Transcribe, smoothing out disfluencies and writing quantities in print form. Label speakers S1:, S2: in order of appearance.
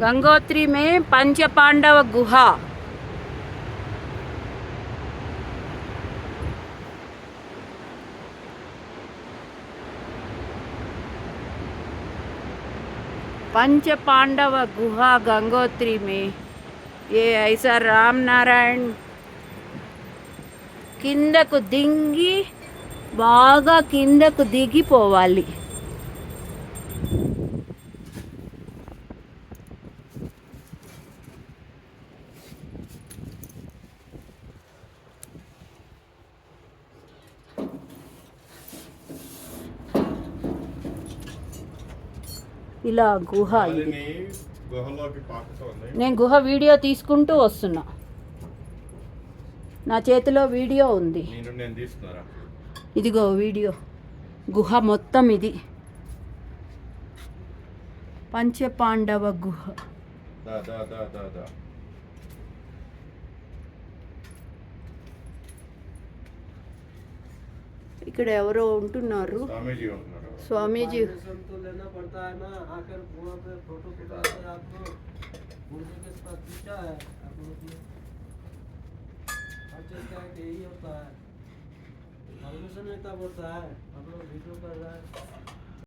S1: गंगोत्री में पंच पांडव गुहा। पंच पांडव गुहा गंगोत्री में ये ऐसा राम नारायण కిందకు దింగి బాగా కిందకు దిగిపోవాలి. ఇలా గుహ ఇది. నేను గుహ వీడియో తీసుకుంటూ వస్తున్నా. నా చేతిలో వీడియో ఉంది. ఇదిగో వీడియో. గుహ మొత్తం ఇది పంచపాండవ గుహ. ఇక్కడ ఎవరో ఉంటున్నారు. స్వామీజీ यही होता है, परमिशन नहीं तब होता है। हम लोग वीडियो कर रहे हैं।